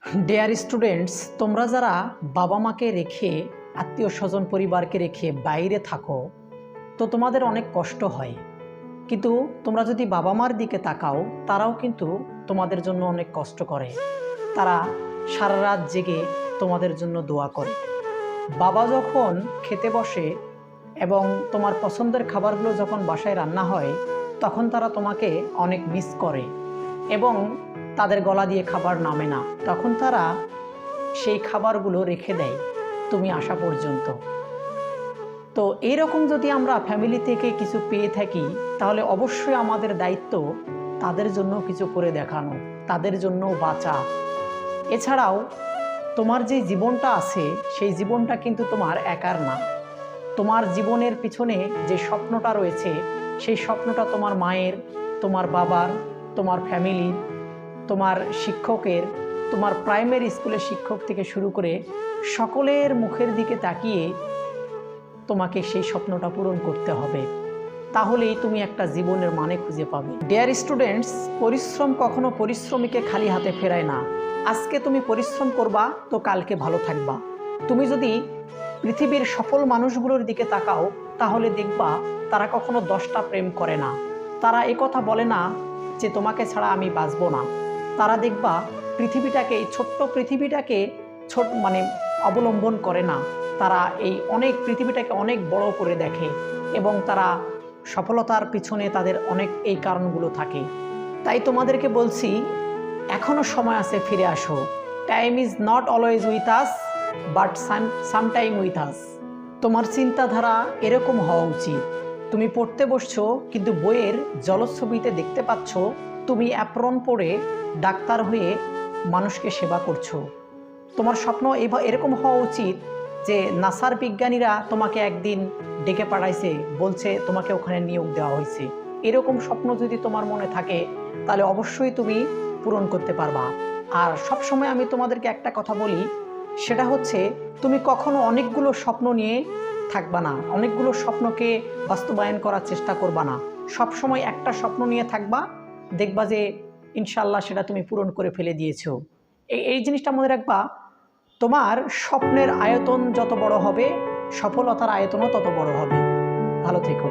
Dear students, তোমরা যারা বাবা মাকে রেখে আত্মীয় স্বজন পরিবারকে রেখে বাইরে থাকো তো তোমাদের অনেক কষ্ট হয়, কিন্তু তোমরা যদি বাবা মার দিকে তাকাও তারাও কিন্তু তোমাদের জন্য অনেক কষ্ট করে। তারা সারা রাত জেগে তোমাদের জন্য দোয়া করে। বাবা যখন খেতে বসে এবং তোমার পছন্দের খাবারগুলো যখন বাসায় রান্না হয় তখন তারা তোমাকে অনেক মিস করে এবং তাদের গলা দিয়ে খাবার নামে না, তখন তারা সেই খাবারগুলো রেখে দেয় তুমি আসা পর্যন্ত। তো এইরকম যদি আমরা ফ্যামিলি থেকে কিছু পেয়ে থাকি তাহলে অবশ্যই আমাদের দায়িত্ব তাদের জন্য কিছু করে দেখানো, তাদের জন্য বাঁচা। এছাড়াও তোমার যে জীবনটা আছে সেই জীবনটা কিন্তু তোমার একার না। তোমার জীবনের পিছনে যে স্বপ্নটা রয়েছে সেই স্বপ্নটা তোমার মায়ের, তোমার বাবার, তোমার ফ্যামিলির, তোমার শিক্ষকের, তোমার প্রাইমারি স্কুলের শিক্ষক থেকে শুরু করে সকলের মুখের দিকে তাকিয়ে তোমাকে সেই স্বপ্নটা পূরণ করতে হবে। তাহলেই তুমি একটা জীবনের মানে খুঁজে পাবে। ডিয়ার স্টুডেন্টস, পরিশ্রম কখনো পরিশ্রমীকে খালি হাতে ফেরায় না। আজকে তুমি পরিশ্রম করবা তো কালকে ভালো থাকবা। তুমি যদি পৃথিবীর সফল মানুষগুলোর দিকে তাকাও তাহলে দেখবা তারা কখনো 10টা প্রেম করে না। তারা কথা বলে না যে তোমাকে ছাড়া আমি বাঁচবো না। তারা দেখবা পৃথিবীটাকে, এই ছোট্ট পৃথিবীটাকে অবলম্বন করে না। তারা এই অনেক পৃথিবীটাকে অনেক বড় করে দেখে এবং তারা সফলতার পিছনে তাদের অনেক এই কারণগুলো থাকে। তাই তোমাদেরকে বলছি, এখনো সময় আছে, ফিরে আসো। Time is not always with us but sometime with us. তোমার চিন্তাধারা এরকম হওয়া উচিত। তুমি পড়তে বসছো কিন্তু বইয়ের জলছবিতে দেখতে পাচ্ছ তুমি অ্যাপ্রন পরে ডাক্তার হয়ে মানুষকে সেবা করছো। তোমার স্বপ্ন এরকম হওয়া উচিত যে নাসার বিজ্ঞানীরা তোমাকে একদিন ডেকে পাঠাইছে, বলছে তোমাকে ওখানে নিয়োগ দেওয়া হয়েছে। এরকম স্বপ্ন যদি তোমার মনে থাকে তাহলে অবশ্যই তুমি পূরণ করতে পারবা। আর সব সময় আমি তোমাদেরকে একটা কথা বলি, সেটা হচ্ছে তুমি কখনো অনেকগুলো স্বপ্ন নিয়ে থাকবা না, অনেকগুলো স্বপ্নকে বাস্তবায়ন করার চেষ্টা করবা না। সব সময় একটা স্বপ্ন নিয়ে থাকবা, দেখবা যে ইনশাল্লাহ সেটা তুমি পূরণ করে ফেলে দিয়েছো। এই জিনিসটা মনে রাখবা, তোমার স্বপ্নের আয়তন যত বড় হবে সফলতার আয়তনও তত বড় হবে। ভালো থেকো।